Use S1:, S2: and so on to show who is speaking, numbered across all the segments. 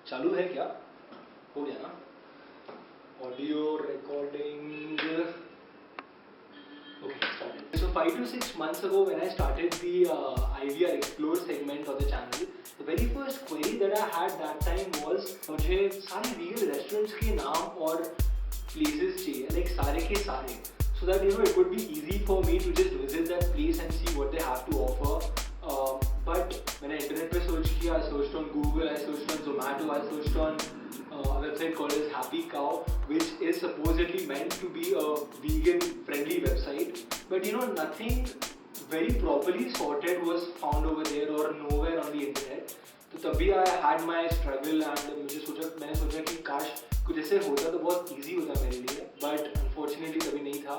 S1: चालू है क्या? हो गया ना? Audio recording. Okay, started. So 5 to 6 months ago, when I started the IVR Explore segment of the channel, the very first query that I had that time was मुझे सारे vegan restaurants के नाम और places चाहिए, like सारे के सारे, so that it would be easy for me to just visit that place and see what they have to offer. But when I internet पे search किया, I searched on Google, I searched on Zomato, I searched on a website called as Happy Cow, which is supposedly meant to be a vegan friendly website, but nothing very properly sorted was found over there or nowhere on the internet. तो तभी I had my struggle and मैंने सोचा कि काश कुछ ऐसे होता तो बहुत easy होता मेरे लिए, but unfortunately तभी नहीं था.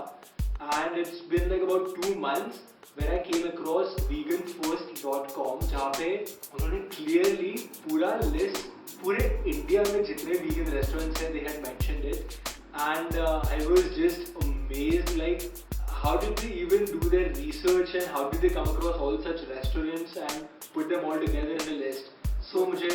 S1: And it's been like about 2 months where I came across veganfirst.com, जहाँ पे उन्होंने clearly पूरा list पूरे इंडिया में जितने vegan restaurants हैं, they had mentioned it, and I was just amazed, like how did they even do their research and how did they come across all such restaurants and put them all together in a list. So मुझे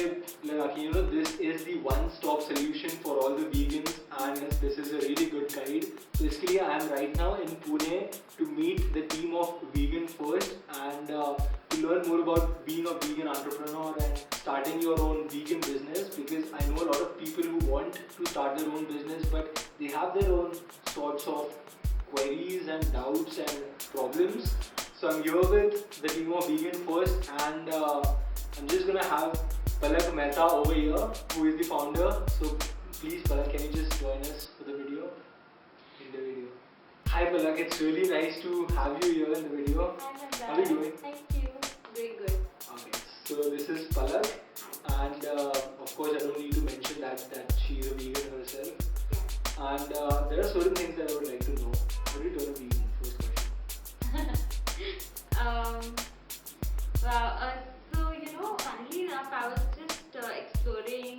S1: लगा कि this is the one-stop solution for all the vegans and this is a really good guide. So इसके लिए I am right now in Pune to meet the team of Vegan First and to learn more about being a vegan entrepreneur and starting your own vegan business, because I know a lot of people who want to start their own business but they have their own sorts of queries and doubts and problems. So I'm here with the team of Vegan First and I'm just gonna have Palak Mehta over here, who is the founder. So please Palak, can you just join us for the video? In the video. Hi Palak, it's really nice to have you here in the video.
S2: Hi,
S1: how are you doing?
S2: Thank you. Doing good.
S1: Okay, so this is Palak, and of course I don't need to mention that she's a vegan herself. Yeah. And there are certain things that I would like to know. What did you turn a vegan? First question.
S2: Funnily enough, I was just exploring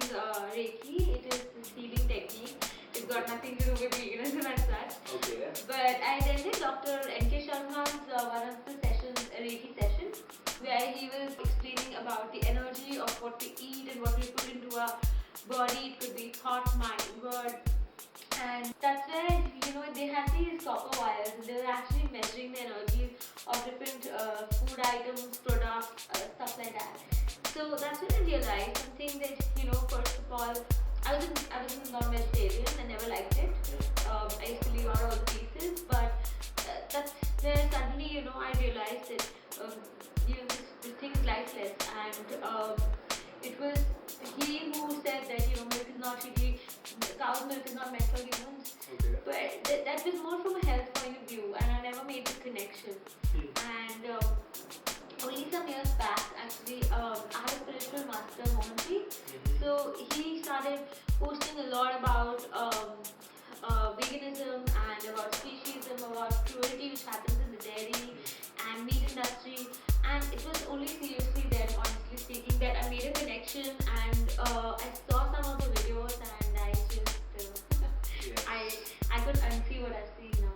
S2: Reiki. It is this healing technique. It's got nothing to do with veganism as such.
S1: Okay.
S2: But I attended Dr. N.K. Sharma's one of the sessions, a Reiki session, where he was explaining about the energy of what we eat and what we put into our body. It could be thought, mind, word. And that's where, they had these copper wires and they were actually measuring the energies of different food items, products, stuff like that. So that's when I realized something that, first of all, I was non-vegetarian and never liked it. I used to leave out all the pieces, but that's where suddenly, I realized that, this thing is lifeless, and it was he who said that, milk is not really, cow's milk is not meant for humans.
S1: Okay.
S2: But that was more from a health point of view, and I never made the connection. And only some years back, actually, I had a spiritual master, Mohanji. So he started posting a lot about veganism and about speciesism, about cruelty which happens in the dairy and meat industry. And it was only seriously then, honestly speaking, that I made a connection and I saw some of the videos and I just, I couldn't unsee what I see now.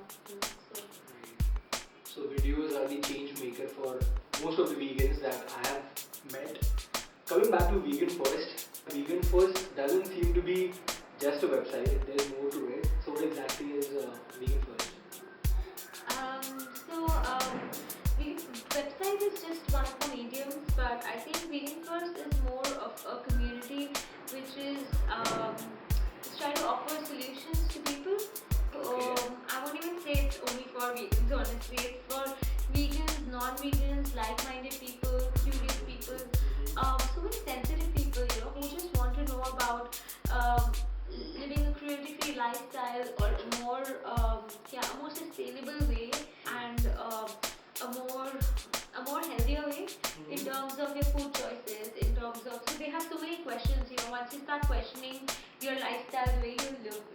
S1: So videos are the change maker for most of the vegans that I have met. Coming back to Vegan Vegan First doesn't seem to be just a website, there's more to it. So what exactly is Vegan First?
S2: Website is just one of the mediums, but I think Vegan First is more of a community which is trying to offer solutions to people.
S1: Okay.
S2: I won't even say it's only for vegans, honestly. It's for vegans, non-vegans, like-minded people, curious people, so many sensitive people, who just want to know about living a cruelty-free lifestyle or a more sustainable way and a more healthier way in terms of your food choices, in terms of, so they have so many questions, once you start questioning your lifestyle, the way you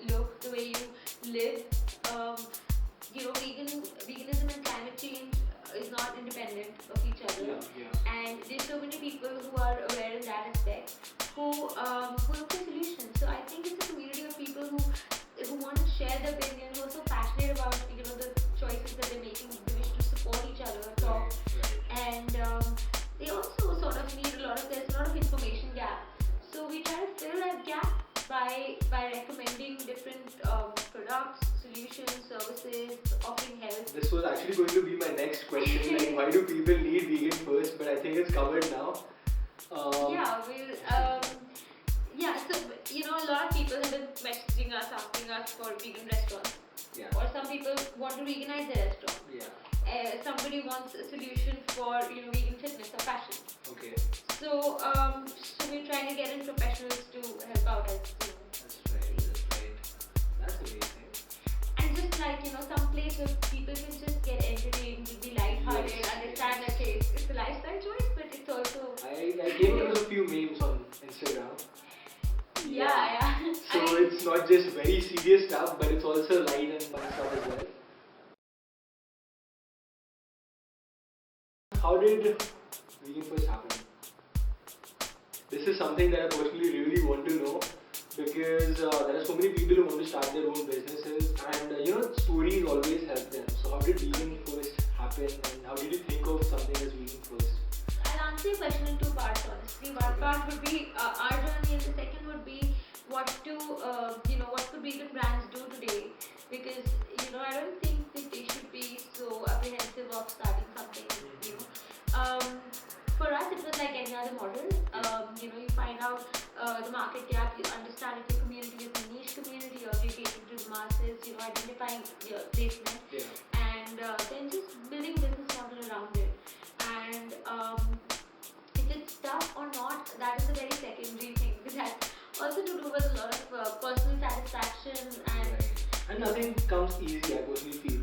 S2: look, the way you live, veganism and climate change is not independent of each other.
S1: Yeah.
S2: And there's so many people who are aware in that aspect, who look for solutions. So I think it's a community of people who want to share their opinion, who are so passionate about the choices that they're making. They wish to support each other, talk, and they also sort of need there's a lot of information gap. So we try to fill services, offering health.
S1: This was actually going to be my next question, like why do people need vegan first? But I think it's covered now.
S2: So a lot of people have been messaging us, asking us for vegan restaurants.
S1: Yeah.
S2: Or some people want to veganize their restaurant.
S1: Yeah.
S2: Somebody wants a solution for vegan fitness or fashion.
S1: Okay.
S2: So we're trying to get in professionals to help out as
S1: That's right. That's amazing.
S2: And just like some place where people can just get entertained, be lighthearted, understand that it's a lifestyle choice, but it's also.
S1: I came across a few memes on Instagram.
S2: Yeah.
S1: So it's not just very serious stuff, but it's also light and fun stuff as well. How did vegan first happen? This is something that I personally really want to know because there are so many people who want to start their own businesses and stories always help them. So how did vegan first happen and how did you think of something as vegan first?
S2: I'll answer your question in two parts honestly. One part would be our journey and the second would be what could vegan brands do today, because I don't think that they should be so apprehensive of starting something. For us it was like any other model. You find out the market gap, you understand if your community is a niche community or if you're catering to the masses, identifying your placement and then just building business model around it. And if it's tough or not, that is a very secondary thing. It has also to do with a lot of personal satisfaction
S1: and nothing comes easy, I personally feel.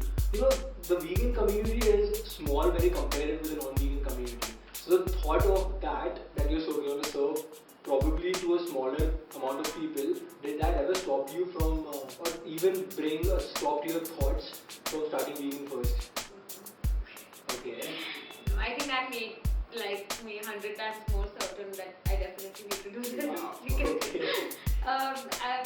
S1: The vegan community is small when you compare it with the non-vegan community. So the thought of that you're going to serve probably to a smaller amount of people, did that ever stop you from or even bring a stop to your thoughts from starting vegan first? Okay.
S2: I think that made me 100 times more certain that I definitely need to do this.
S1: Wow.
S2: Because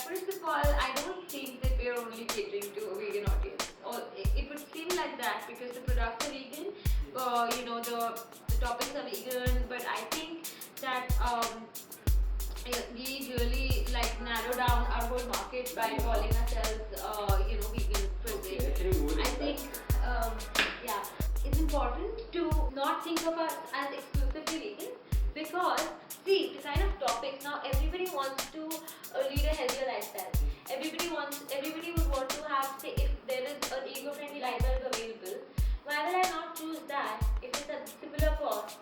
S2: first of all, I don't think that we're only catering to a vegan audience. Or it would seem like that because the products are vegan, the topics are vegan, but I think that we really narrow down our whole market by calling ourselves vegan per se. I think it's important to not think of us as exclusively vegan, because see the kind of topics now, everybody wants to lead a healthier lifestyle. Everybody would want to have, say, if there is an eco-friendly light bulb available, why will I not choose that if it's a similar cost,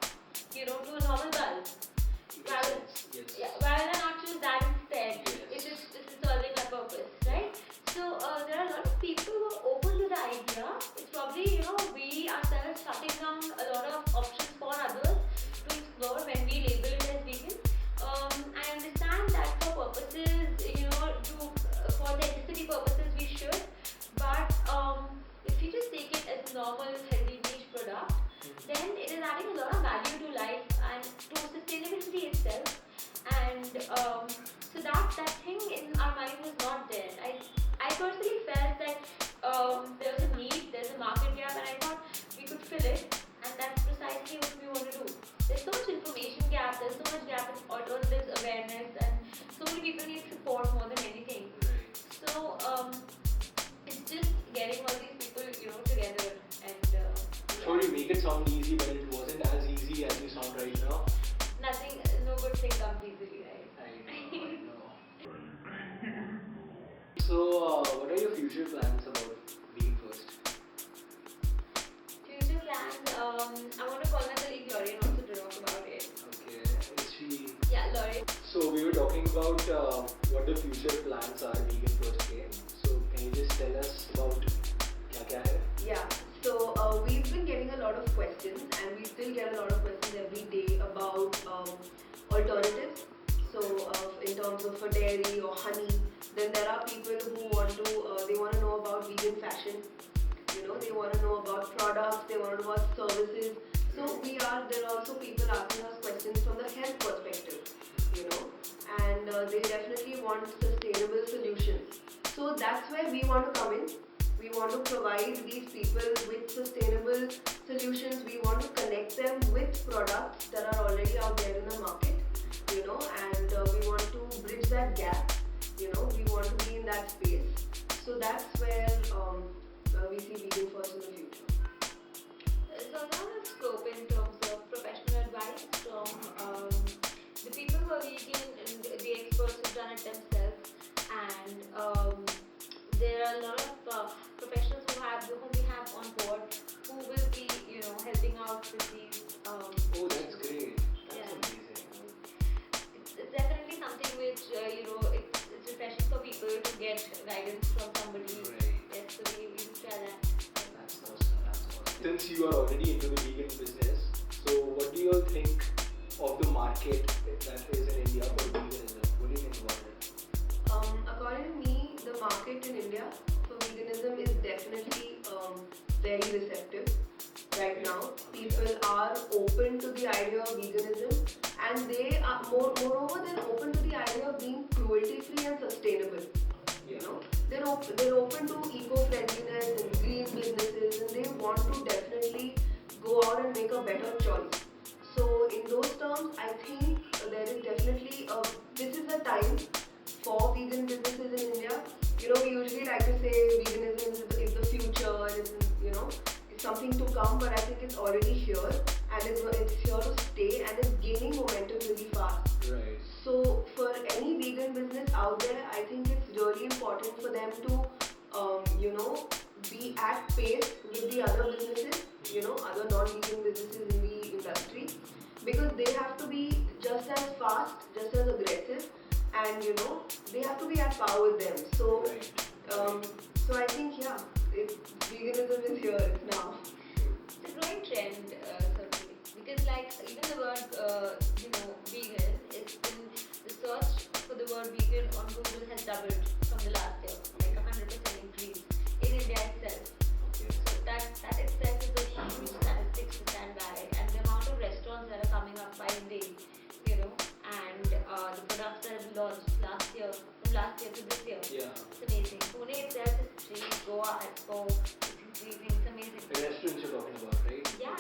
S2: to a normal bulb? Why will I not choose that instead if it's serving a purpose, right? So there are a lot of people who are open to the idea. It's probably, we ourselves shutting down a lot of options for others to explore when we label it as vegan. I understand that for purposes, for authenticity purposes we should, but if you just take it as a normal healthy niche product, then it is adding a lot of value to life and to sustainability itself. And so that thing in our mind was not there. I personally felt that there was a need, there's a market gap, and I thought we could fill it, and that's precisely what we want to do. There's so much information gap, there's so much gap in alternatives awareness, and so many people need support more than anything. So it's just getting all these people together and
S1: Sure, you make it sound easy, but it wasn't as easy as you sound right now.
S2: No good thing comes easily, right?
S1: I know. So, what are your future plans about being first?
S2: Future plans, I want to call my colleague Lorraine also to talk about it.
S1: Okay, is she?
S2: Yeah, Lorraine.
S1: So we were talking about what the future plans are vegan first day. So can you just tell us about kya hai?
S3: Yeah, so we've been getting a lot of questions, and we still get a lot of questions every day about alternatives. So in terms of dairy or honey, then there are people who want to know about vegan fashion. They want to know about products, they want to know about services. So there are also people asking us questions from the health perspective, and they definitely want sustainable solutions. So that's where we want to come in. We want to provide these people with sustainable solutions. We want to connect them with products that are already out there in the market, and we want to bridge that gap. We want to be in that space. So that's where
S2: out with these.
S1: Oh, that's great. That's
S2: Yeah.
S1: amazing.
S2: It's definitely something which it's refreshing for people to get guidance from somebody.
S1: Right.
S2: Yes, so we try that.
S1: That's awesome. That's awesome. Since you are already into the vegan business, so what do you all think of the market that is in India for veganism? What do you think about it?
S3: According to me, the market in India for veganism is definitely very receptive right now. People are open to the idea of veganism, and they are moreover they're open to the idea of being cruelty-free and sustainable. You know, they're open to eco-friendliness and green businesses, and they want to definitely go out and make a better choice. So in those terms, I think there is definitely this is the time for vegan businesses in India. You know, we usually like to say veganism is the future, it's something to come, but I think it's already here, and it's here to stay, and it's gaining momentum really fast.
S1: Right.
S3: So for any vegan business out there, I think it's really important for them to, be at pace with the other businesses, other non-vegan businesses in the industry, because they have to be just as fast, just as aggressive, and they have to be at par with them. So, so I think veganism is here, it's now.
S2: It's a growing trend, certainly, because like even the word vegan, it's been the search for the word vegan on Google has doubled from the last year, like 100% increase in India itself.
S1: Okay.
S2: So that itself is a huge statistics to stand by, and the amount of restaurants that are coming up by the day, and the products that have launched from last year to this year.
S1: Yeah.
S2: It's amazing. Pune itself is 3, Goa has 4. It's increasing. It's amazing.
S1: The restaurants you're talking about, right?
S2: Yeah.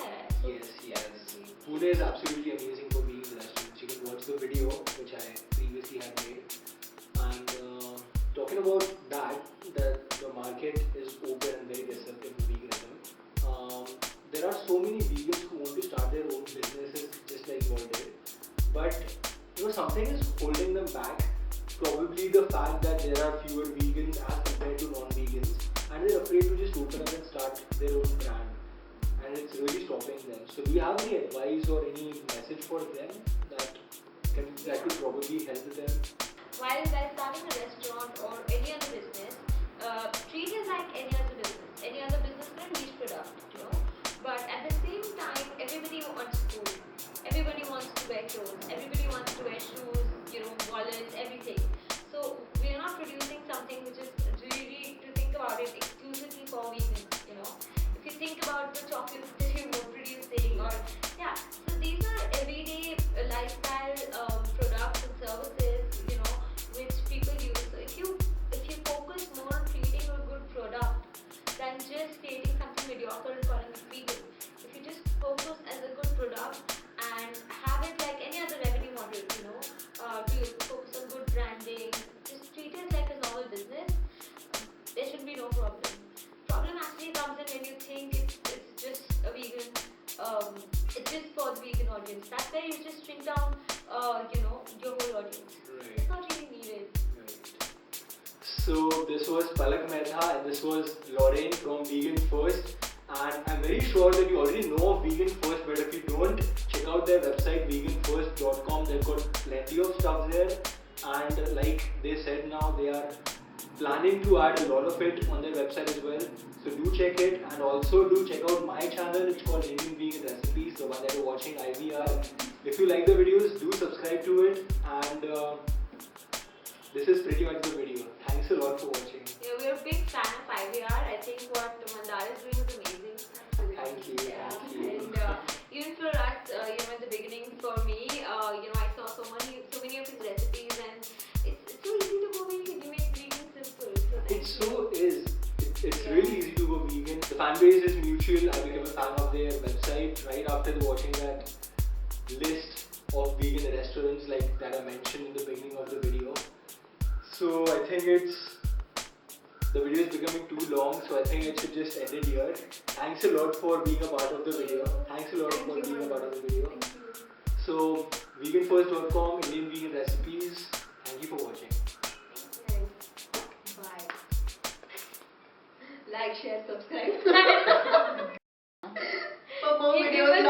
S1: Yes. Pune is absolutely amazing for vegan restaurants. You can watch the video which I previously had made. And talking about that the market is open and very receptive to veganism. There are so many vegans who want to start their own businesses just like you all did. But something is holding them back. Probably the fact that there are fewer vegans as compared to non-vegans, and they're afraid to just open up and start their own brand, and it's really stopping them. So do you have any advice or any message for them that could probably help them?
S2: While starting a restaurant or any other business, treat it like any other business. Any other business is a niche product, But at the same time, everybody wants food. Everybody wants to wear clothes. Everybody wants to wear shoes, wallets, everything. So we are not producing something which is really, to think about it, exclusively for vegans. If you think about the chocolates that you were producing, so these are everyday lifestyle products and services, which people use. So if you focus more on creating a good product than just creating something mediocre and calling it vegan, if you just focus as a good product and have it like any other revenue model, to focus on good branding, just treat it like a normal business, there should be no problem. Problem actually comes in when you think it's just a vegan, it's just for the vegan audience. That's where you just shrink down, your whole audience.
S1: Right.
S2: It's not really needed.
S1: Right. So this was Palak Mehta and this was Lorraine from Vegan First. And I'm very sure that you already know of Vegan First, but if you don't, check out their website veganfirst.com. They've got plenty of stuff there, and like they said, now they are planning to add a lot of it on their website as well. So do check it, and also do check out my channel. It's called Indian Vegan Recipes, the one that you're watching IVR. If you like the videos, do subscribe to it, and this is pretty much the video. Thanks a lot for watching.
S2: Yeah, we're a big fan of IVR. I think what Mandar is doing is amazing.
S1: Thank you.
S2: Yeah.
S1: Thank you.
S2: And even for us, in the beginning, for me, I saw so many of his recipes, and it's so easy to go vegan. You make vegan simple.
S1: It's really easy to go vegan. The fan base is mutual. I became a fan of their website right after watching that list of vegan restaurants like that I mentioned in the beginning of the video. So I think the video is becoming too long, so I think it should just end it here. Thanks a lot for being a part of the video. Thanks a lot for being a part of the video. So veganfirst.com, Indian Vegan Recipes. Thank you for watching.
S3: Bye. Like, share, subscribe. For more videos.